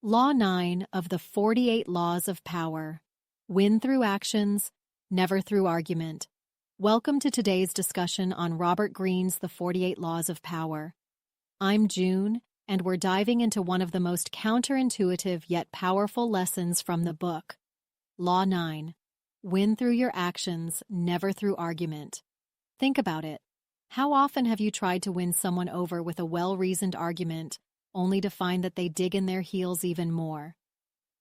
Law 9 of the 48 Laws of Power. Win through actions, never through argument. Welcome to today's discussion on Robert Greene's The 48 Laws of Power. I'm June, and we're diving into one of the most counterintuitive yet powerful lessons from the book. Law 9. Win through your actions, never through argument. Think about it. How often have you tried to win someone over with a well-reasoned argument, only to find that they dig in their heels even more?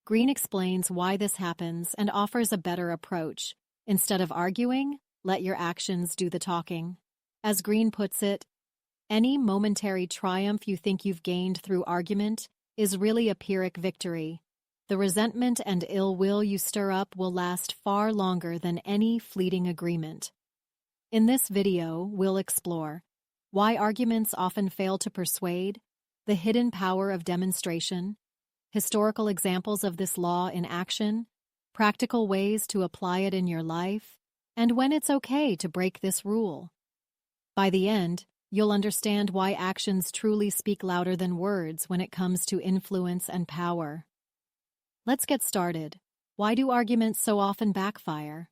Greene explains why this happens and offers a better approach. Instead of arguing, let your actions do the talking. As Greene puts it, any momentary triumph you think you've gained through argument is really a Pyrrhic victory. The resentment and ill will you stir up will last far longer than any fleeting agreement. In this video, we'll explore why arguments often fail to persuade, the hidden power of demonstration, historical examples of this law in action, practical ways to apply it in your life, and when it's okay to break this rule. By the end, you'll understand why actions truly speak louder than words when it comes to influence and power. Let's get started. Why do arguments so often backfire?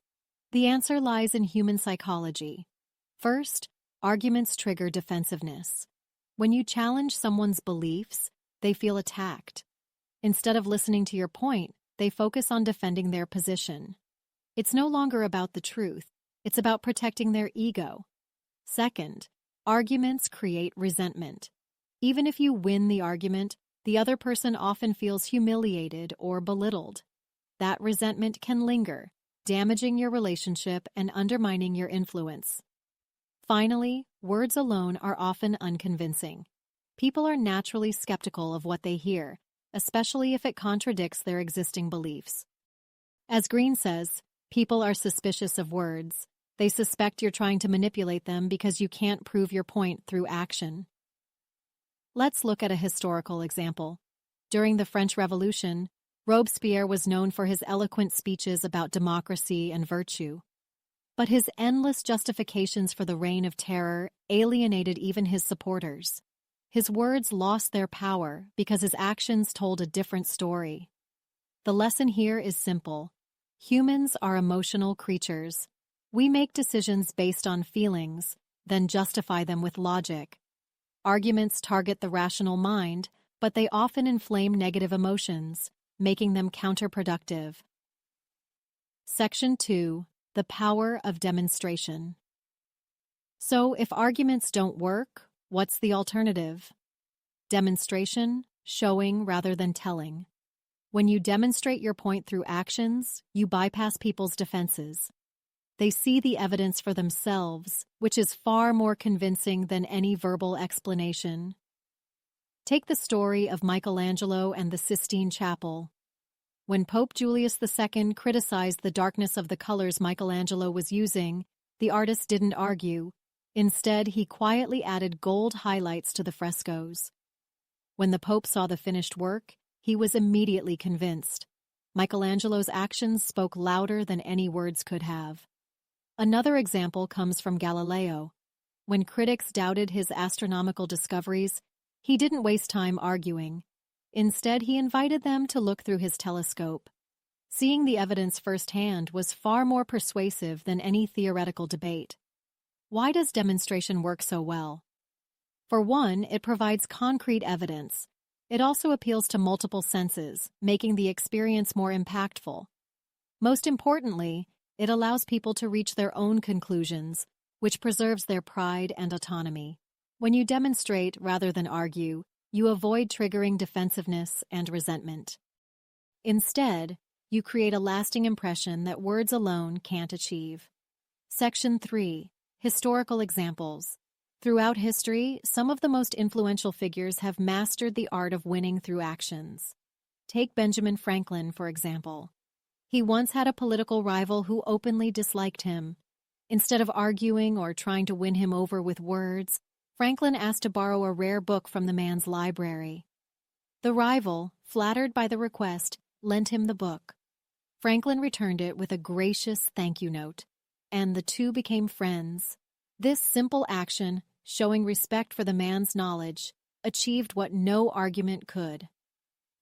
The answer lies in human psychology. First, arguments trigger defensiveness. When you challenge someone's beliefs, they feel attacked. Instead of listening to your point, they focus on defending their position. It's no longer about the truth, it's about protecting their ego. Second, arguments create resentment. Even if you win the argument, the other person often feels humiliated or belittled. That resentment can linger, damaging your relationship and undermining your influence. Finally, words alone are often unconvincing. People are naturally skeptical of what they hear, especially if it contradicts their existing beliefs. As Greene says, people are suspicious of words. They suspect you're trying to manipulate them because you can't prove your point through action. Let's look at a historical example. During the French Revolution, Robespierre was known for his eloquent speeches about democracy and virtue. But his endless justifications for the reign of terror alienated even his supporters. His words lost their power because his actions told a different story. The lesson here is simple. Humans are emotional creatures. We make decisions based on feelings, then justify them with logic. Arguments target the rational mind, but they often inflame negative emotions, making them counterproductive. Section 2. The power of demonstration. So, if arguments don't work, what's the alternative? Demonstration, showing rather than telling. When you demonstrate your point through actions, you bypass people's defenses. They see the evidence for themselves, which is far more convincing than any verbal explanation. Take the story of Michelangelo and the Sistine Chapel. When Pope Julius II criticized the darkness of the colors Michelangelo was using, the artist didn't argue. Instead, he quietly added gold highlights to the frescoes. When the Pope saw the finished work, he was immediately convinced. Michelangelo's actions spoke louder than any words could have. Another example comes from Galileo. When critics doubted his astronomical discoveries, he didn't waste time arguing. Instead, he invited them to look through his telescope. Seeing the evidence firsthand was far more persuasive than any theoretical debate. Why does demonstration work so well? For one, it provides concrete evidence. It also appeals to multiple senses, making the experience more impactful. Most importantly, it allows people to reach their own conclusions, which preserves their pride and autonomy. When you demonstrate rather than argue, you avoid triggering defensiveness and resentment. Instead, you create a lasting impression that words alone can't achieve. Section 3. Historical examples. Throughout history, some of the most influential figures have mastered the art of winning through actions. Take Benjamin Franklin, for example. He once had a political rival who openly disliked him. Instead of arguing or trying to win him over with words, Franklin asked to borrow a rare book from the man's library. The rival, flattered by the request, lent him the book. Franklin returned it with a gracious thank you note, and the two became friends. This simple action, showing respect for the man's knowledge, achieved what no argument could.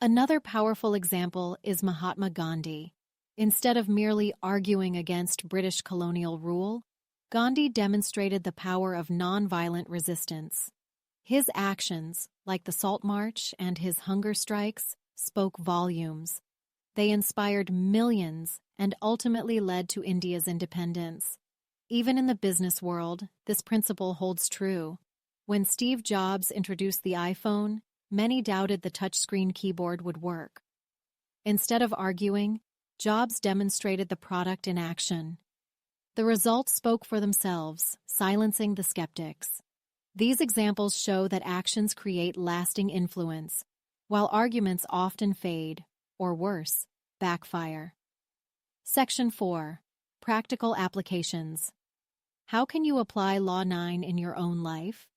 Another powerful example is Mahatma Gandhi. Instead of merely arguing against British colonial rule, Gandhi demonstrated the power of nonviolent resistance. His actions, like the Salt March and his hunger strikes, spoke volumes. They inspired millions and ultimately led to India's independence. Even in the business world, this principle holds true. When Steve Jobs introduced the iPhone, many doubted the touchscreen keyboard would work. Instead of arguing, Jobs demonstrated the product in action. The results spoke for themselves, silencing the skeptics. These examples show that actions create lasting influence, while arguments often fade, or worse, backfire. Section 4. Practical Applications. How can you apply Law 9 in your own life?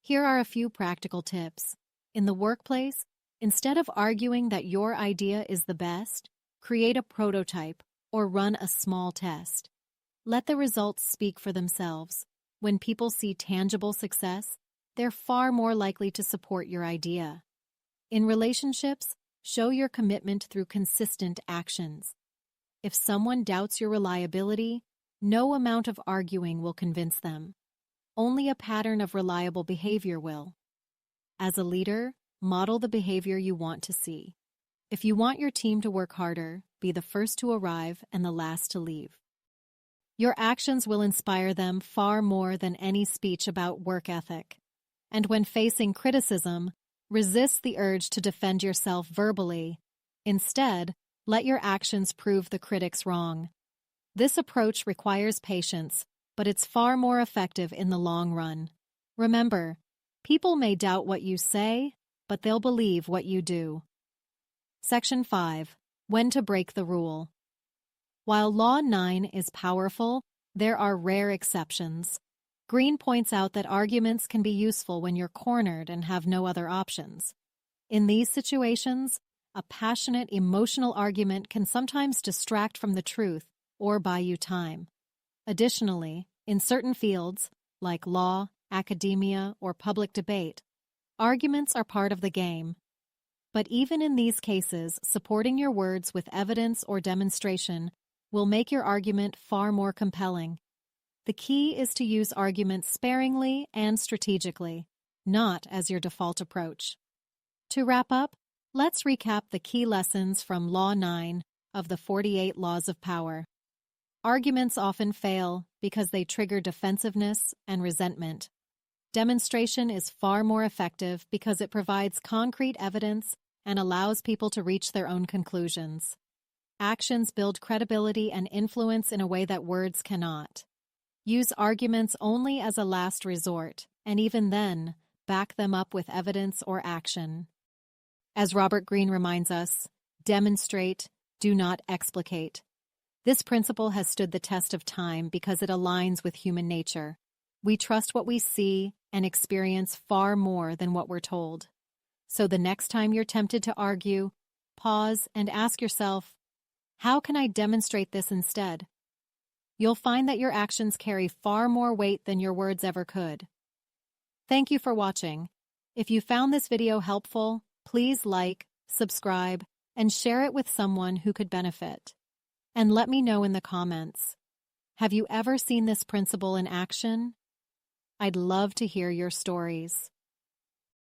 Here are a few practical tips. In the workplace, instead of arguing that your idea is the best, create a prototype or run a small test. Let the results speak for themselves. When people see tangible success, they're far more likely to support your idea. In relationships, show your commitment through consistent actions. If someone doubts your reliability, no amount of arguing will convince them. Only a pattern of reliable behavior will. As a leader, model the behavior you want to see. If you want your team to work harder, be the first to arrive and the last to leave. Your actions will inspire them far more than any speech about work ethic. And when facing criticism, resist the urge to defend yourself verbally. Instead, let your actions prove the critics wrong. This approach requires patience, but it's far more effective in the long run. Remember, people may doubt what you say, but they'll believe what you do. Section 5. When to break the rule. While Law 9 is powerful, there are rare exceptions. Green points out that arguments can be useful when you're cornered and have no other options. In these situations, a passionate, emotional argument can sometimes distract from the truth or buy you time. Additionally, in certain fields, like law, academia, or public debate, arguments are part of the game. But even in these cases, supporting your words with evidence or demonstration will make your argument far more compelling. The key is to use arguments sparingly and strategically, not as your default approach. To wrap up, let's recap the key lessons from Law 9 of the 48 Laws of Power. Arguments often fail because they trigger defensiveness and resentment. Demonstration is far more effective because it provides concrete evidence and allows people to reach their own conclusions. Actions build credibility and influence in a way that words cannot. Use arguments only as a last resort, and even then, back them up with evidence or action. As Robert Greene reminds us, demonstrate, do not explicate. This principle has stood the test of time because it aligns with human nature. We trust what we see and experience far more than what we're told. So the next time you're tempted to argue, pause and ask yourself, how can I demonstrate this instead? You'll find that your actions carry far more weight than your words ever could. Thank you for watching. If you found this video helpful, please like, subscribe, and share it with someone who could benefit. And let me know in the comments. Have you ever seen this principle in action? I'd love to hear your stories.